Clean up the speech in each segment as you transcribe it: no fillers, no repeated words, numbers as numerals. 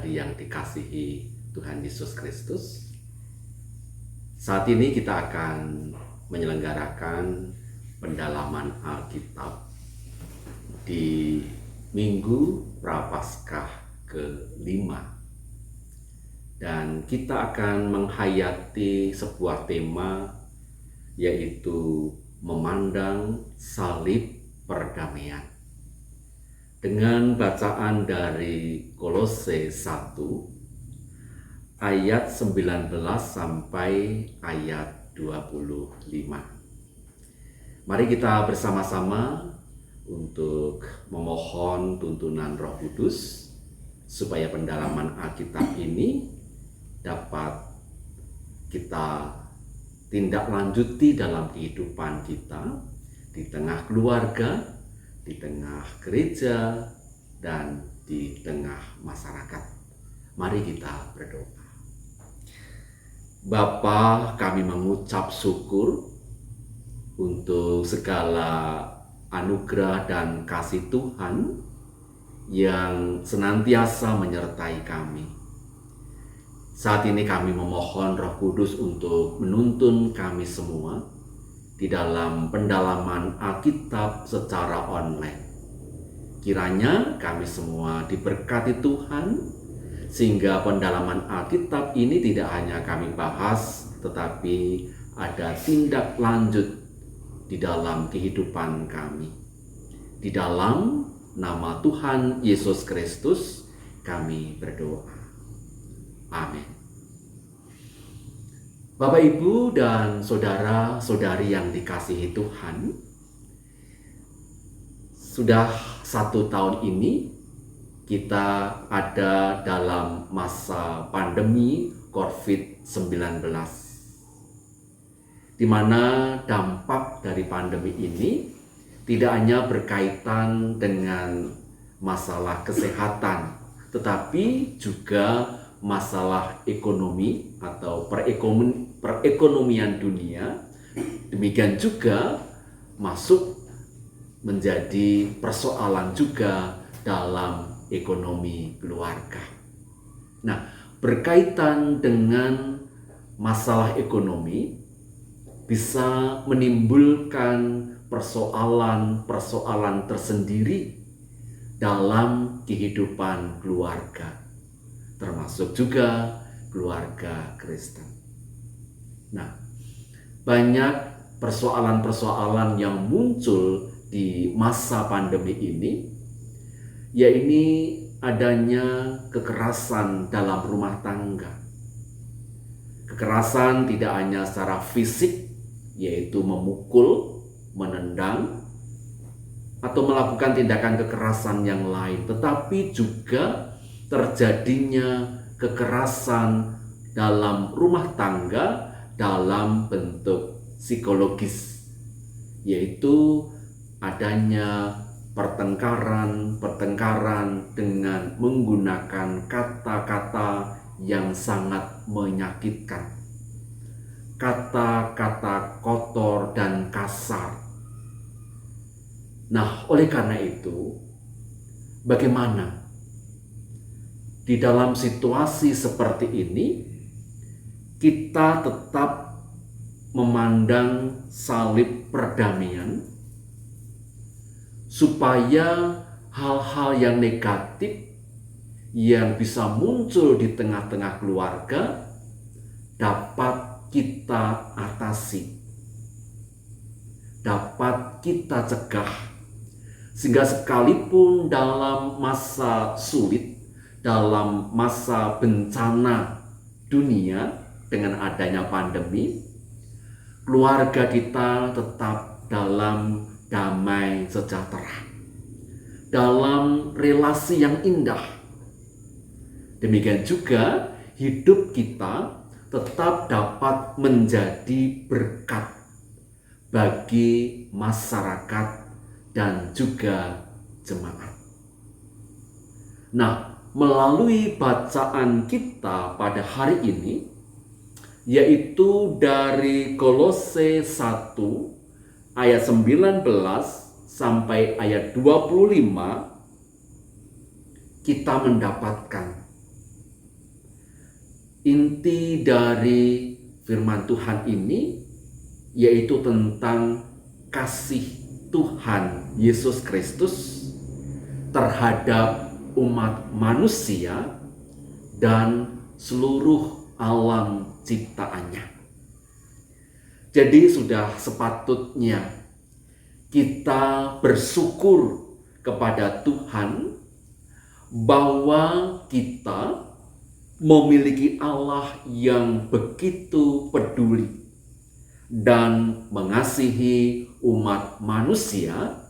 saudari yang dikasihi Tuhan Yesus Kristus. Saat ini kita akan menyelenggarakan pendalaman Alkitab di Minggu Prapaskah ke-5. Dan kita akan menghayati sebuah tema, yaitu memandang salib perdamaian. Dengan bacaan dari Kolose 1 ayat 19 sampai ayat 25. Mari kita bersama-sama untuk memohon tuntunan Roh Kudus supaya pendalaman Alkitab ini dapat kita tindak lanjuti dalam kehidupan kita di tengah keluarga, di tengah gereja, dan di tengah masyarakat. Mari kita berdoa. Bapa, kami mengucap syukur untuk segala anugerah dan kasih Tuhan yang senantiasa menyertai kami. Saat ini kami memohon Roh Kudus untuk menuntun kami semua di dalam pendalaman Alkitab secara online. Kiranya kami semua diberkati Tuhan, sehingga pendalaman Alkitab ini tidak hanya kami bahas, tetapi ada tindak lanjut di dalam kehidupan kami. Di dalam nama Tuhan Yesus Kristus kami berdoa. Amin. Bapak, Ibu, dan saudara-saudari yang dikasihi Tuhan, sudah 1 tahun ini kita ada dalam masa pandemi COVID-19, di mana dampak dari pandemi ini tidak hanya berkaitan dengan masalah kesehatan, tetapi juga masalah ekonomi atau perekonomian dunia. Demikian juga masuk menjadi persoalan juga dalam ekonomi keluarga. Nah, berkaitan dengan masalah ekonomi bisa menimbulkan persoalan-persoalan tersendiri dalam kehidupan keluarga, termasuk juga keluarga Kristen. Nah, banyak persoalan-persoalan yang muncul di masa pandemi ini, yaitu adanya kekerasan dalam rumah tangga. Kekerasan tidak hanya secara fisik, yaitu memukul, menendang, atau melakukan tindakan kekerasan yang lain, tetapi juga terjadinya kekerasan dalam rumah tangga dalam bentuk psikologis, yaitu adanya pertengkaran dengan menggunakan kata-kata yang sangat menyakitkan, kata-kata kotor dan kasar. Nah, oleh karena itu, bagaimana di dalam situasi seperti ini kita tetap memandang salib perdamaian, supaya hal-hal yang negatif yang bisa muncul di tengah-tengah keluarga dapat kita atasi, dapat kita cegah, sehingga sekalipun dalam masa sulit, dalam masa bencana dunia dengan adanya pandemi, keluarga kita tetap dalam damai sejahtera, dalam relasi yang indah. Demikian juga hidup kita tetap dapat menjadi berkat bagi masyarakat dan juga jemaat. Nah, melalui bacaan kita pada hari ini, yaitu dari Kolose 1 ayat 19 sampai ayat 25, kita mendapatkan inti dari firman Tuhan ini yaitu tentang kasih Tuhan Yesus Kristus terhadap umat manusia dan seluruh alam ciptaannya. Jadi sudah sepatutnya kita bersyukur kepada Tuhan bahwa kita memiliki Allah yang begitu peduli dan mengasihi umat manusia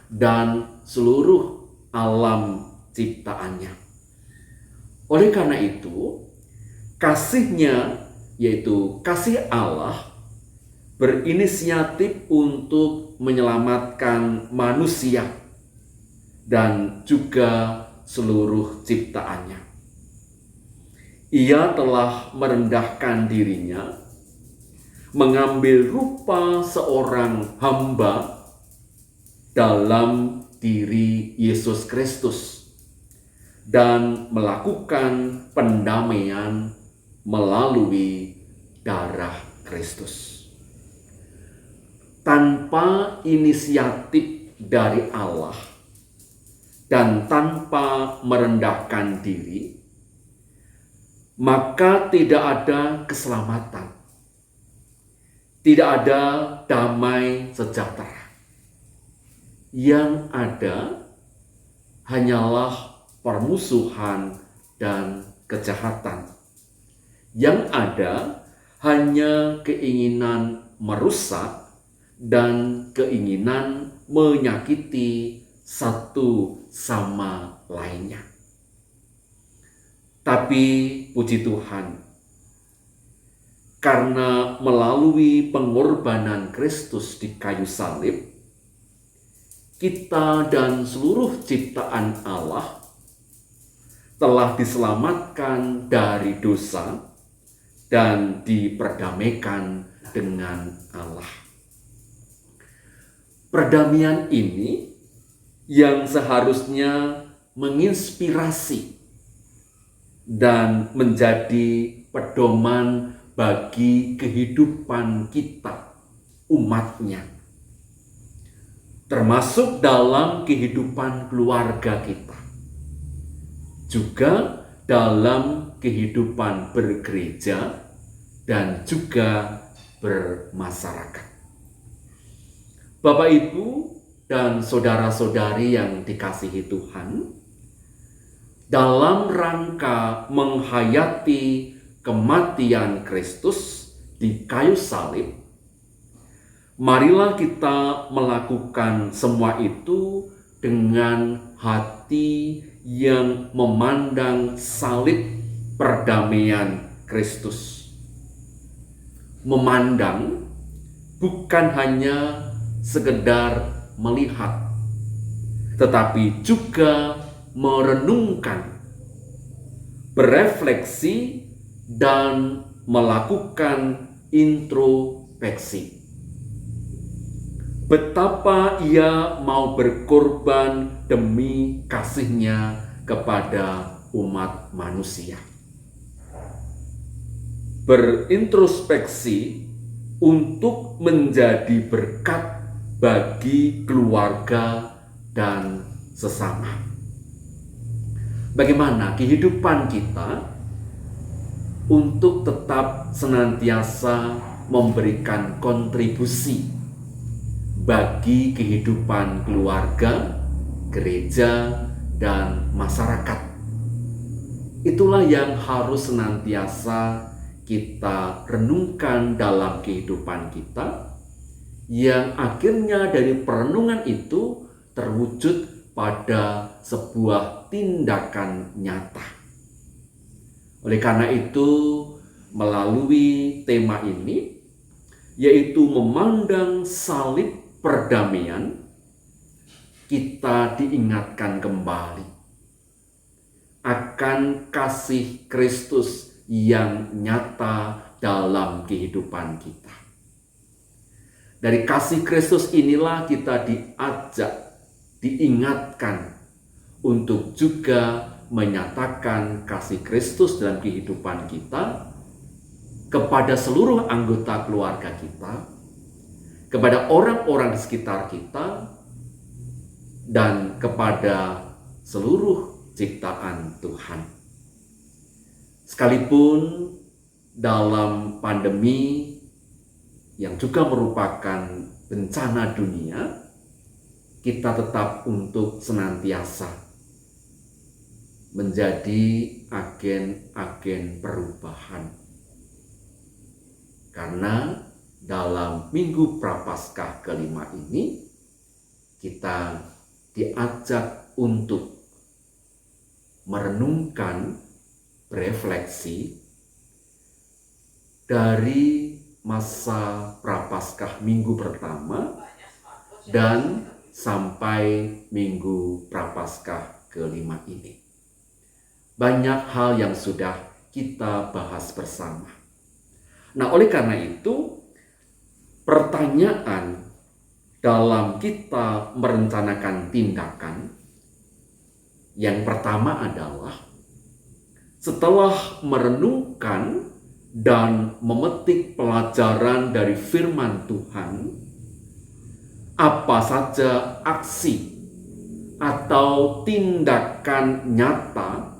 dan seluruh alam ciptaannya. Oleh karena itu, kasih-Nya, yaitu kasih Allah, berinisiatif untuk menyelamatkan manusia dan juga seluruh ciptaannya. Ia telah merendahkan dirinya, mengambil rupa seorang hamba dalam diri Yesus Kristus dan melakukan pendamaian melalui darah Kristus. Tanpa inisiatif dari Allah dan tanpa merendahkan diri, maka tidak ada keselamatan. Tidak ada damai sejahtera. Yang ada hanyalah permusuhan dan kejahatan. Yang ada hanya keinginan merusak dan keinginan menyakiti satu sama lainnya. Tapi puji Tuhan, karena melalui pengorbanan Kristus di kayu salib, kita dan seluruh ciptaan Allah telah diselamatkan dari dosa dan diperdamaikan dengan Allah. Perdamaian ini yang seharusnya menginspirasi dan menjadi pedoman bagi kehidupan kita, umatnya, termasuk dalam kehidupan keluarga kita, juga dalam kehidupan bergereja dan juga bermasyarakat. Bapak, Ibu, dan saudara-saudari yang dikasihi Tuhan, dalam rangka menghayati kematian Kristus di kayu salib, marilah kita melakukan semua itu dengan hati yang memandang salib perdamaian Kristus. Memandang bukan hanya sekedar melihat, tetapi juga merenungkan, berefleksi, dan melakukan introspeksi. Betapa ia mau berkorban demi kasih-Nya kepada umat manusia. Berintrospeksi untuk menjadi berkat bagi keluarga dan sesama. Bagaimana kehidupan kita untuk tetap senantiasa memberikan kontribusi bagi kehidupan keluarga, gereja, dan masyarakat. Itulah yang harus senantiasa kita renungkan dalam kehidupan kita, yang akhirnya dari perenungan itu terwujud pada sebuah tindakan nyata. Oleh karena itu, melalui tema ini, yaitu memandang salib perdamaian, kita diingatkan kembali akan kasih Kristus yang nyata dalam kehidupan kita. Dari kasih Kristus inilah kita diajak, diingatkan untuk juga menyatakan kasih Kristus dalam kehidupan kita kepada seluruh anggota keluarga kita, kepada orang-orang di sekitar kita, dan kepada seluruh ciptaan Tuhan. Sekalipun dalam pandemi yang juga merupakan bencana dunia, kita tetap untuk senantiasa menjadi agen-agen perubahan. Karena dalam Minggu Prapaskah kelima ini, kita diajak untuk merenungkan, berefleksi dari masa Prapaskah minggu pertama dan sampai Minggu Prapaskah kelima ini. Banyak hal yang sudah kita bahas bersama. Nah, oleh karena itu, pertanyaan dalam kita merencanakan tindakan yang pertama adalah, setelah merenungkan dan memetik pelajaran dari firman Tuhan, apa saja aksi atau tindakan nyata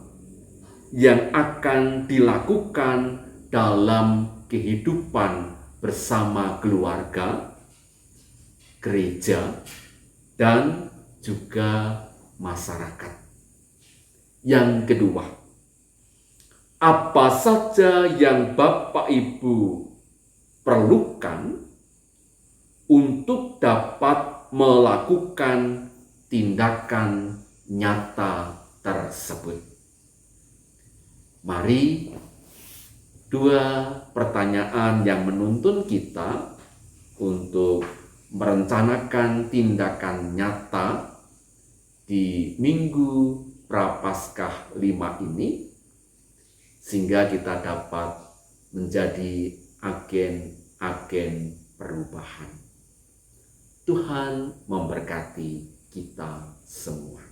yang akan dilakukan dalam kehidupan bersama keluarga, gereja, dan juga masyarakat. Yang kedua, apa saja yang Bapak Ibu perlukan untuk dapat melakukan tindakan nyata tersebut? Mari, dua pertanyaan yang menuntun kita untuk merencanakan tindakan nyata di Minggu Prapaskah 5 ini, sehingga kita dapat menjadi agen-agen perubahan. Tuhan memberkati kita semua.